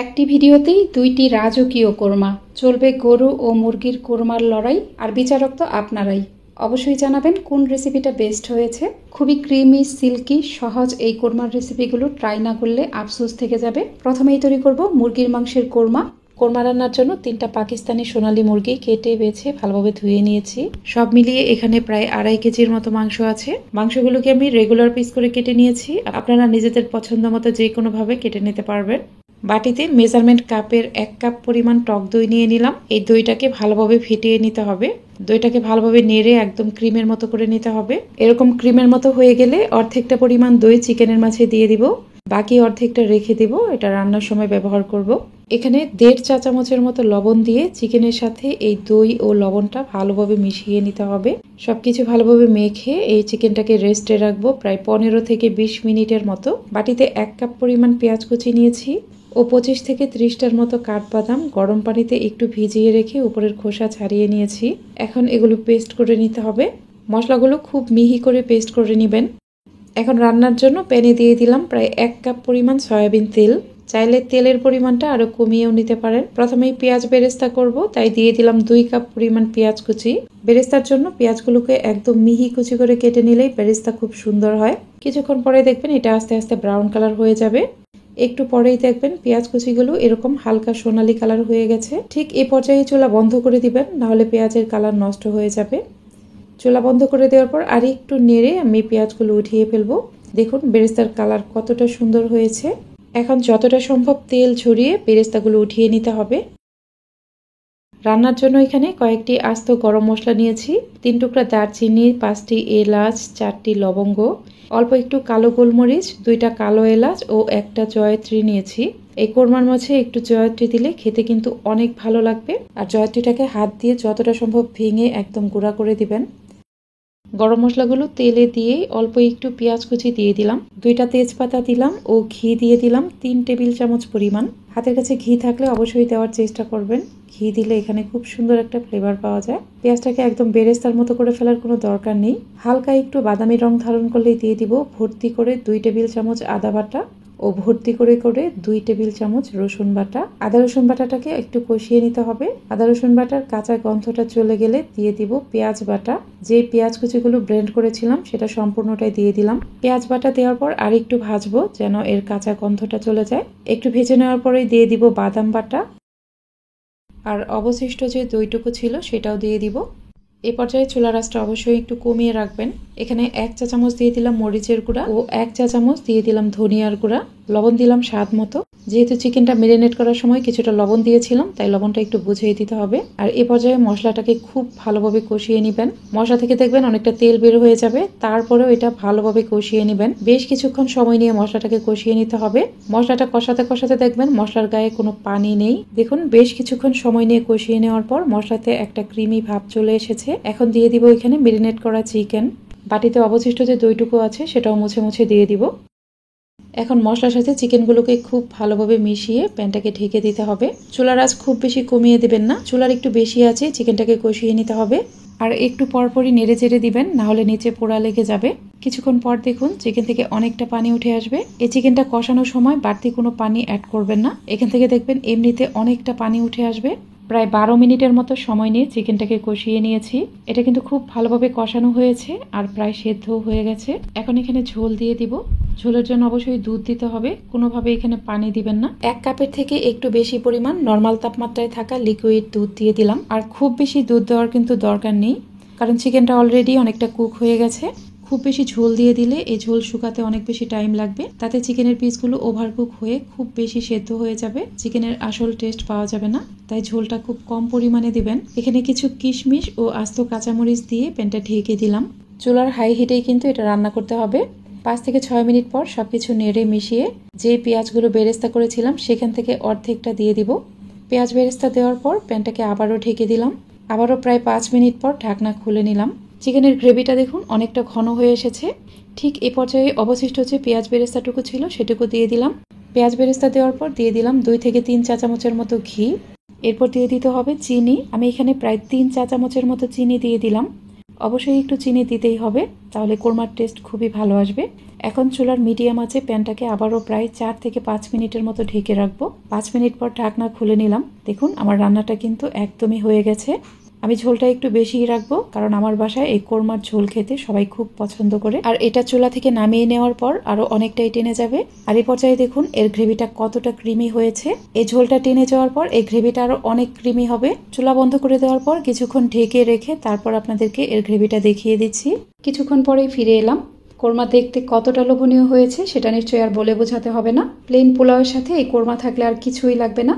একটি ভিডিওতেই দুইটি রাজকীয় কোরমা চলবে। গরু ও মুরগির কোরমার লড়াই, আর বিচারক তো আপনারাই। অবশ্যই জানাবেন কোন রেসিপিটা বেস্ট হয়েছে। খুবই ক্রিমি, সিল্কি, সহজ এই কোরমার রেসিপিগুলো ট্রাই না করলে আফসোস থেকে যাবে। প্রথমেই তৈরি করব মুরগির মাংসের কোরমা। কোরমা রান্নার জন্য 3টা পাকিস্তানি সোনালী মুরগি কেটে বেছে ভালোভাবে ধুয়ে নিয়েছি। সব মিলিয়ে এখানে প্রায় 2.5 কেজির মতো মাংস আছে। মাংসগুলোকে আমি রেগুলার পিস করে কেটে নিয়েছি। আপনারা নিজেদের পছন্দ মতো যে কোনোভাবে কেটে নিতে পারবেন। বাটিতে মেজারমেন্ট কাপের 1 কাপ পরিমাণ টক দই নিয়ে নিলাম। এই দইটাকে ভালোভাবে ফেটিয়ে নিতে হবে। দইটাকে ভালোভাবে নেড়ে একদম ক্রিমের মতো করে নিতে হবে। এরকম ক্রিমের মতো হয়ে গেলে অর্ধেকটা পরিমাণ দই চিকেনের মাঝে দিয়ে দিব, বাকি অর্ধেকটা রেখে দিব, এটা রান্নার সময় ব্যবহার করব। এখানে 1.5 চা চামচের মতো লবণ দিয়ে চিকেনের সাথে এই দই ও লবণটা ভালোভাবে মিশিয়ে নিতে হবে। সবকিছু ভালোভাবে মেখে এই চিকেনটাকে রেস্টে রাখবো প্রায় 15 থেকে 20 মিনিটের মতো। বাটিতে 1 কাপ পরিমাণ পেঁয়াজ কুচি নিয়েছি ও 25 থেকে 30টার মতো কাঠবাদাম গরম পানিতে একটু ভিজিয়ে রেখে উপরের খোসা ছাড়িয়ে নিয়েছি। এখন এগুলো পেস্ট করে নিতে হবে। মশলাগুলো খুব মিহি করে পেস্ট করে নেবেন। এখন রান্নার জন্য প্যানে দিয়ে দিলাম প্রায় 1 কাপ পরিমাণ সয়াবিন তেল। চাইলে তেলের পরিমাণটা আরো কমিয়েও নিতে পারেন। প্রথমেই পেঁয়াজ বেরেস্তা করব, তাই দিয়ে দিলাম 2 কাপ পরিমাণ পেঁয়াজ কুচি। বেরেস্তার জন্য পেঁয়াজগুলোকে একদম মিহি কুচি করে কেটে নিলেই বেরেস্তা খুব সুন্দর হয়। কিছুক্ষণ পরে দেখবেন এটা আস্তে আস্তে ব্রাউন কালার হয়ে যাবে। একটু পরেই দেখবেন পেঁয়াজ কুচিগুলো এরকম হালকা সোনালী কালার হয়ে গেছে। ঠিক এই পর্যায়ে চুলা বন্ধ করে দিবেন, নাহলে পেঁয়াজের কালার নষ্ট হয়ে যাবে। চুলা বন্ধ করে দেওয়ার পর আর একটু নেড়ে আমি পেঁয়াজগুলো উঠিয়ে ফেলবো। দেখুন বেরেস্তার কালার কতটা সুন্দর হয়েছে। এখন যতটা সম্ভব তেল ঝরিয়ে বেরেস্তাগুলো উঠিয়ে নিতে হবে। রান্নার জন্য এখানে কয়েকটি আস্ত গরম মশলা নিয়েছি। 3 টুকরা দারচিনি, 5টি এলাচ, 4টি লবঙ্গ, অল্প একটু কালো গোলমরিচ, 2টা কালো এলাচ ও 1টা জয়ত্রী নিয়েছি। এই কোরমার মাঝে একটু জয়ত্রী দিলে খেতে কিন্তু অনেক ভালো লাগবে। আর জয়ত্রীটাকে হাত দিয়ে যতটা সম্ভব ভেঙে একদম গুঁড়া করে দিবেন। গরম মশলাগুলো তেলে দিয়ে অল্প একটু পেঁয়াজ কুচি দিয়ে দিলাম, 2টা তেজপাতা দিলাম ও ঘি দিয়ে দিলাম 3 টেবিল চামচ পরিমাণ। হাতের কাছে ঘি থাকলে অবশ্যই দেওয়ার চেষ্টা করবেন। ঘি দিলে এখানে খুব সুন্দর একটা ফ্লেভার পাওয়া যায়। পেঁয়াজটাকে একদম বেরেস্তার মতো করে ফেলার কোনো দরকার নেই। হালকা একটু বাদামি রং ধারণ করলেই দিয়ে দিব ভর্তি করে 2 টেবিল চামচ আদা বাটা ও ভর্তি করে 2 টেবিল চামচ রসুন বাটা। আদা রসুন বাটাটাকে একটু কষিয়ে নিতে হবে। আদা রসুন বাটার কাঁচা গন্ধটা চলে গেলে দিয়ে দিব পেঁয়াজ বাটা। যে পেঁয়াজ কুচিগুলো ব্লেন্ড করেছিলাম সেটা সম্পূর্ণটাই দিয়ে দিলাম। পেঁয়াজ বাটা দেওয়ার পর আর একটু ভাজবো যেন এর কাঁচা গন্ধটা চলে যায়। একটু ভেজে নেওয়ার পরেই দিয়ে দিব বাদাম বাটা, আর অবশিষ্ট যে দইটুকু ছিল সেটাও দিয়ে দিব। এ পর্যায়ে চুলার আঁচটা অবশ্যই একটু কমিয়ে রাখবেন। এখানে 1 চা চামচ দিয়ে দিলাম মরিচের গুঁড়া ও 1 চা চামচ দিয়ে দিলাম ধনিয়ার গুঁড়া। লবণ দিলাম স্বাদ মতো। যেহেতু চিকেনটা ম্যারিনেট করার সময় কিছুটা লবণ দিয়েছিলাম, তাই লবণটা একটু বুঝিয়ে দিতে হবে। আর এ পর্যায়ে মশলাটাকে খুব ভালোভাবে কষিয়ে নেবেন। মশলা থেকে দেখবেন অনেকটা তেল বের হয়ে যাবে, তারপরেও এটা ভালোভাবে কষিয়ে নেবেন। বেশ কিছুক্ষণ সময় নিয়ে মশলাটাকে কষিয়ে নিতে হবে। মশলাটা কষাতে কষাতে দেখবেন মশলার গায়ে কোনো পানি নেই। দেখুন বেশ কিছুক্ষণ সময় নিয়ে কষিয়ে নেওয়ার পর মশলাতে একটা ক্রিমি ভাব চলে এসেছে। এখন দিয়ে দিব এখানে ম্যারিনেট করা চিকেন। বাটিতে অবশিষ্ট যে দইটুকু আছে সেটাও মুছে মুছে দিয়ে দিব। এখন মশলার সাথে চিকেনগুলোকে খুব ভালোভাবে মিশিয়ে প্যানটাকে ঢেকে দিতে হবে। চুলার আঁচ খুব বেশি কমিয়ে দিবেন না, চুলার একটু বেশি আছে চিকেনটাকে কষিয়ে নিতে হবে। আর একটু পরপরই নেড়ে চেড়ে দিবেন, না হলে নিচে পোড়া লেগে যাবে। কিছুক্ষণ পর দেখুন চিকেন থেকে অনেকটা পানি উঠে আসবে। এই চিকেনটা কষানোর সময় বাড়তি কোনো পানি অ্যাড করবেন না। এখান থেকে দেখবেন এমনিতে অনেকটা পানি উঠে আসবে। প্রায় 12 মিনিটের মতো সময় নিয়ে চিকেনটাকে কষিয়ে নিয়েছি। এটা কিন্তু খুব ভালোভাবে কষানো হয়েছে আর প্রায় সেদ্ধও হয়ে গেছে। এখন এখানে ঝোল দিয়ে দিব। ঝোলের জন্য অবশ্যই দুধ দিতে হবে, কোনোভাবে এখানে পানি দিবেন না। 1 কাপের থেকে একটু বেশি পরিমাণ নর্মাল তাপমাত্রায় থাকা লিকুইড দুধ দিয়ে দিলাম। আর খুব বেশি দুধ দেওয়ার কিন্তু দরকার নেই, কারণ চিকেনটা অলরেডি অনেকটা কুক হয়ে গেছে। খুব বেশি ঝোল দিয়ে দিলে এই ঝোল শুকাতে অনেক বেশি টাইম লাগবে, তাতে চিকেনের পিসগুলো ওভারকুক হয়ে খুব বেশি সেদ্ধ হয়ে যাবে, চিকেনের আসল টেস্ট পাওয়া যাবে না। তাই ঝোলটা খুব কম পরিমাণে দিবেন। এখানে কিছু কিশমিশ ও আস্ত কাঁচামরিচ দিয়ে প্যানটা ঢেকে দিলাম। চুলার হাই হিটেই কিন্তু এটা রান্না করতে হবে। 5 থেকে 6 মিনিট পর সবকিছু নেড়ে মিশিয়ে যে পেঁয়াজগুলো বেরেস্তা করেছিলাম সেখান থেকে অর্ধেকটা দিয়ে দিব। পেঁয়াজ বেরেস্তা দেওয়ার পর প্যানটাকে আবারও ঢেকে দিলাম। আবারও প্রায় 5 মিনিট পর ঢাকনা খুলে নিলাম। চিকেনের গ্রেভিটা দেখুন অনেকটা ঘন হয়ে এসেছে। ঠিক এ পর্যায়ে অবশিষ্ট যে পেঁয়াজ বেরেস্তাটুকু ছিল সেটুকু দিয়ে দিলাম। পেঁয়াজ বেরেস্তা দেওয়ার পর দিয়ে দিলাম 2 থেকে 3 চা চামচের মতো ঘি। এরপর দিয়ে দিতে হবে চিনি। আমি এখানে প্রায় 3 চা চামচের মতো চিনি দিয়ে দিলাম। অবশ্যই একটু চিনি দিতেই হবে, তাহলে কোরমার টেস্ট খুবই ভালো আসবে। এখন চুলার মিডিয়াম আছে প্যানটাকে আবারও প্রায় 4 থেকে 5 মিনিটের মতো ঢেকে রাখবো। 5 মিনিট পর ঢাকনা খুলে নিলাম। দেখুন আমার রান্নাটা কিন্তু একদমই হয়ে গেছে। আমি ঝোলটা একটু বেশিই রাখবো, কারণ আমার বাসায় এই কোরমার ঝোল খেতে সবাই খুব পছন্দ করে। আর এটা চুলা থেকে নামিয়ে নেওয়ার পর আরো অনেকটাই টেনে যাবে। আর এই পর্যায়ে দেখুন এর গ্রেভিটা কতটা ক্রিমি হয়েছে। এই ঝোলটা টেনে যাওয়ার পর এই গ্রেভিটা আরো অনেক ক্রিমি হবে। চুলা বন্ধ করে দেওয়ার পর কিছুক্ষণ ঢেকে রেখে তারপর আপনাদেরকে এর গ্রেভিটা দেখিয়ে দিচ্ছি। কিছুক্ষণ পরেই ফিরে এলাম। কোরমা দেখতে কতটা লোভনীয় হয়েছে সেটা নিশ্চয়ই আর বলে বোঝাতে হবে না। প্লেন পোলাওয়ের সাথে এই কোরমা থাকলে আর কিছুই লাগবে না।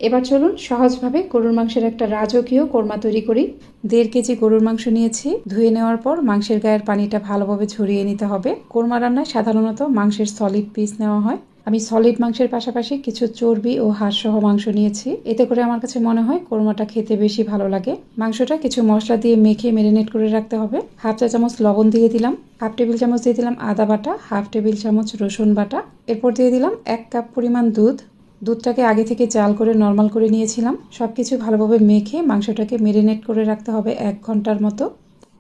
এবার চলুন সহজভাবে গরুর মাংসের একটা রাজকীয় কোরমা তৈরি করি। 1.5 কেজি গরুর মাংস নিয়েছি। ধুয়ে নেওয়ার পর মাংসের গায়ের পানিটা ভালোভাবে ঝরিয়ে নিতে হবে। কোরমা রান্নায় সাধারণত মাংসের সলিড পিস নেওয়া হয়। আমি সলিড মাংসের পাশাপাশি কিছু চর্বি ও হাড়সহ মাংস নিয়েছি। এতে করে আমার কাছে মনে হয় কোরমাটা খেতে বেশি ভালো লাগে। মাংসটা কিছু মশলা দিয়ে মেখে ম্যারিনেট করে রাখতে হবে। 1/2 চা চামচ লবণ দিয়ে দিলাম, 1/2 টেবিল চামচ দিয়ে দিলাম আদা বাটা, 1/2 টেবিল চামচ রসুন বাটা। এরপর দিয়ে দিলাম 1 কাপ পরিমাণ দুধ। দুধটাকে আগে থেকে জাল করে নর্মাল করে নিয়েছিলাম। সবকিছু ভালোভাবে মেখে মাংসটাকে ম্যারিনেট করে রাখতে হবে 1 ঘন্টার মতো।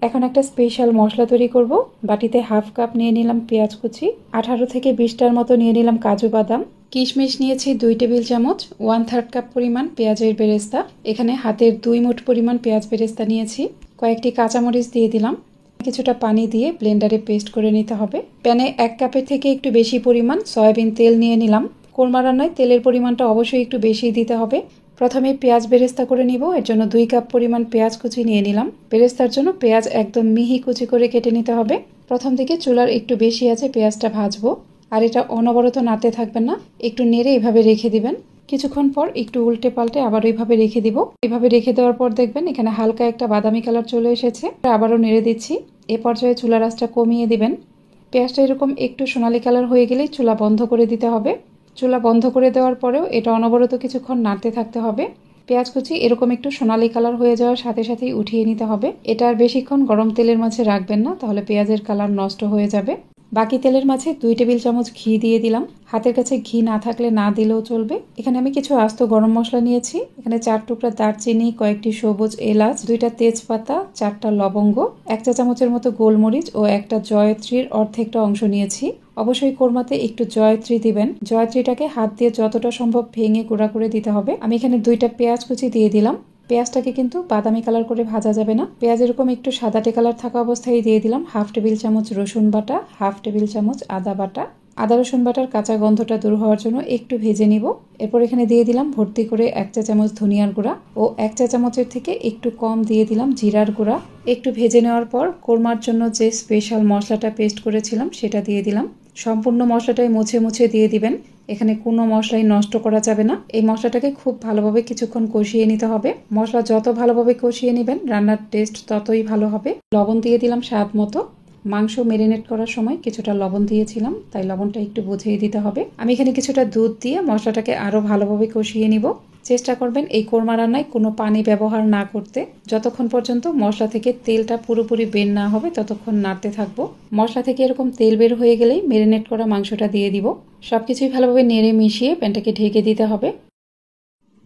এখন একটা স্পেশাল মশলা তৈরি করব। বাটিতে 1/2 কাপ নিয়ে নিলাম পেঁয়াজ কুচি, 18 থেকে 20টার মতো নিয়ে নিলাম কাজু বাদাম, কিশমিশ নিয়েছি 2 টেবিল চামচ, 1/3 কাপ পরিমাণ পেঁয়াজের বেরেস্তা। এখানে হাতের 2 মুঠ পরিমাণ পেঁয়াজ বেরেস্তা নিয়েছি। কয়েকটি কাঁচামরিচ দিয়ে দিলাম। কিছুটা পানি দিয়ে ব্লেন্ডারে পেস্ট করে নিতে হবে। প্যানে 1 কাপের থেকে একটু বেশি পরিমাণ সয়াবিন তেল নিয়ে নিলাম। কোরমা রান্নায় তেলের পরিমাণটা অবশ্যই একটু বেশি দিতে হবে। প্রথমে পেঁয়াজ বেরেস্তা করে নিব। এর জন্য 2 কাপ পরিমাণ পেঁয়াজ কুচি নিয়ে নিলাম। বেরেস্তার জন্য পেঁয়াজ একদম মিহি কুচি করে কেটে নিতে হবে। প্রথম দিকে চুলার একটু বেশি আছে পেঁয়াজটা ভাজবো। আর এটা অনবরত নাড়তে থাকবেন না, একটু নেড়ে এভাবে রেখে দিবেন। কিছুক্ষণ পর একটু উল্টে পাল্টে আবার এইভাবে রেখে দিব। এভাবে রেখে দেওয়ার পর দেখবেন এখানে হালকা একটা বাদামি কালার চলে এসেছে। আবারও নেড়ে দিচ্ছি। এ পর্যায়ে চুলার আঁচটা কমিয়ে দিবেন। পেঁয়াজটা এরকম একটু সোনালি কালার হয়ে গেলেই চুলা বন্ধ করে দিতে হবে। চুলা বন্ধ করে দেওয়ার পরেও এটা অনবরত কিছুক্ষণ নাড়তে থাকতে হবে। পেঁয়াজ কুচি এরকম একটু সোনালি কালার হয়ে যাওয়ার সাথে সাথেই উঠিয়ে নিতে হবে। এটা আর বেশিক্ষণ গরম তেলের মাঝে রাখবেন না, তাহলে পেঁয়াজের কালার নষ্ট হয়ে যাবে। বাকি তেলের মাঝে 2 টেবিল চামচ ঘি দিয়ে দিলাম। হাতের কাছে ঘি না থাকলে না দিলেও চলবে। এখানে আমি কিছু আস্ত গরম মশলা নিয়েছি। এখানে 4 টুকরা দারচিনি, কয়েকটি সবুজ এলাচ, 2টা তেজপাতা, 4টা লবঙ্গ, 1 চা চামচের মতো গোলমরিচ ও একটা জয়ত্রীর অর্ধেকটা অংশ নিয়েছি। অবশ্যই কোরমাতে একটু জয়ত্রী দিবেন। জয়ত্রীটাকে হাত দিয়ে যতটা সম্ভব ভেঙে গুঁড়া করে দিতে হবে। আমি এখানে 2টা পেঁয়াজ কুচি দিয়ে দিলাম। পেঁয়াজটাকে কিন্তু বাদামি কালার করে ভাজা যাবে না। পেঁয়াজ এরকম একটু সাদাটে কালার থাকা অবস্থায় দিয়ে দিলাম 1/2 টেবিল চামচ রসুন বাটা, 1/2 টেবিল চামচ আদা বাটা। আদা রসুন বাটার কাঁচা গন্ধটা দূর হওয়ার জন্য একটু ভেজে নিব। এরপর এখানে দিয়ে দিলাম ভর্তি করে 1 চা চামচ ধনিয়ার গুঁড়া ও 1 চা চামচের থেকে একটু কম দিয়ে দিলাম জিরার গুঁড়া। একটু ভেজে নেওয়ার পর কোরমার জন্য যে স্পেশাল মশলাটা পেস্ট করেছিলাম সেটা দিয়ে দিলাম। সম্পূর্ণ মশলাটাই মুছে মুছে দিয়ে দিবেন। এখানে কোনো মশলাই নষ্ট করা যাবে না। এই মশলাটাকে খুব ভালোভাবে কিছুক্ষণ কষিয়ে নিতে হবে। মশলা যত ভালোভাবে কষিয়ে নেবেন রান্নার টেস্ট ততই ভালো হবে। লবণ দিয়ে দিলাম স্বাদ মতো। মাংস ম্যারিনেট করার সময় কিছুটা লবণ দিয়েছিলাম, তাই লবণটা একটু বুঝিয়ে দিতে হবে। আমি এখানে কিছুটা দুধ দিয়ে মশলাটাকে আরো ভালোভাবে কষিয়ে নিব। চেষ্টা করবেন এই কোরমা রান্নায় কোনো পানি ব্যবহার না করতে। যতক্ষণ পর্যন্ত মশলা থেকে তেলটা পুরোপুরি বের না হবে ততক্ষণ নাড়তে থাকবো। মশলা থেকে এরকম তেল বের হয়ে গেলেই ম্যারিনেট করা মাংসটা দিয়ে দিব। সবকিছুই ভালোভাবে নেড়ে মিশিয়ে প্যানটাকে ঢেকে দিতে হবে।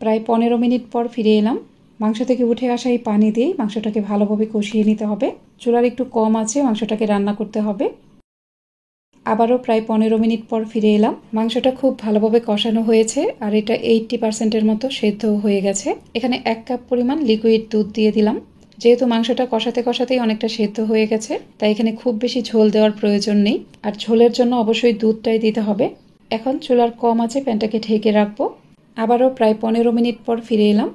প্রায় 15 মিনিট পর ফিরে এলাম। মাংস থেকে উঠে আসা এই পানি দিয়েই মাংসটাকে ভালোভাবে কষিয়ে নিতে হবে। চুলার একটু কম আছে মাংসটাকে রান্না করতে হবে। আবারও প্রায় 15 মিনিট পর ফিরে এলাম। মাংসটা খুব ভালোভাবে কষানো হয়েছে আর এটা 80%-এর মতো সেদ্ধ হয়ে গেছে। এখানে 1 কাপ পরিমাণ লিকুইড দুধ দিয়ে দিলাম। যেহেতু মাংসটা কষাতে কষাতেই অনেকটা সেদ্ধ হয়ে গেছে, তাই এখানে খুব বেশি ঝোল দেওয়ার প্রয়োজন নেই। আর ঝোলের জন্য অবশ্যই দুধটাই দিতে হবে। এখন চুলার কম আছে প্যানটাকে ঢেকে রাখবো। আবারও প্রায় 15 মিনিট পর ফিরে এলাম।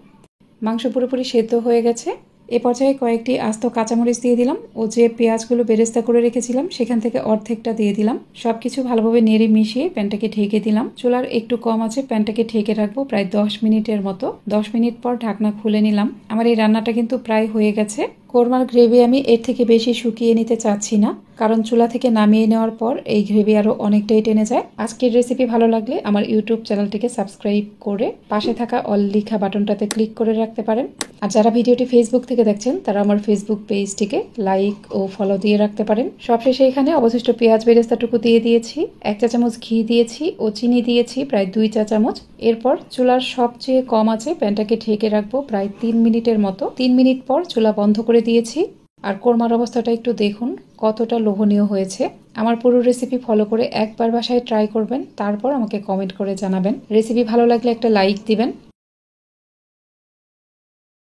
মাংস পুরোপুরি সেদ্ধ হয়ে গেছে। এ পর্যায়ে কয়েকটি আস্ত কাঁচামরিচ দিয়ে দিলাম ও যে পেঁয়াজগুলো বেরেস্তা করে রেখেছিলাম সেখান থেকে অর্ধেকটা দিয়ে দিলাম। সবকিছু ভালোভাবে নেড়ে মিশিয়ে প্যানটাকে ঢেকে দিলাম। চুলার একটু কম আছে প্যানটাকে ঢেকে রাখবো প্রায় 10 মিনিটের মতো। 10 মিনিট পর ঢাকনা খুলে নিলাম। আমার এই রান্নাটা কিন্তু প্রায় হয়ে গেছে। কোরমার গ্রেভি আমি এর থেকে বেশি শুকিয়ে নিতে চাচ্ছি না, কারণ চুলা থেকে নামিয়ে নেওয়ার পর এই গ্রেভি আরো অনেকটাই টেনে যায়। আজকের রেসিপি ভালো লাগলে আমার ইউটিউব চ্যানেলটিকে সাবস্ক্রাইব করে পাশে থাকা অল লেখা বাটনটাতে ক্লিক করে রাখতে পারেন। আর যারা ভিডিওটি ফেসবুক থেকে দেখছেন তারা আমার ফেসবুক পেজটিকে লাইক ও ফলো দিয়ে রাখতে পারেন। সবশেষে এখানে অবশিষ্ট পেঁয়াজ বেরেস্তাটুকু দিয়ে দিয়েছি। 1 চা চামচ ঘি দিয়েছি ও চিনি দিয়েছি প্রায় 2 চা চামচ। এরপর চুলার সবচেয়ে কম আছে প্যানটাকে ঢেকে রাখবো প্রায় 3 মিনিটের মতো। 3 মিনিট পর চুলা বন্ধ করে দিয়েছি। আর কোরমার অবস্থাটা একটু দেখুন কতটা লোভনীয় হয়েছে। আমার পুরো রেসিপি ফলো করে একবার বাসায় ট্রাই করবেন, তারপর আমাকে কমেন্ট করে জানাবেন। রেসিপি ভালো লাগলে একটা লাইক দিবেন।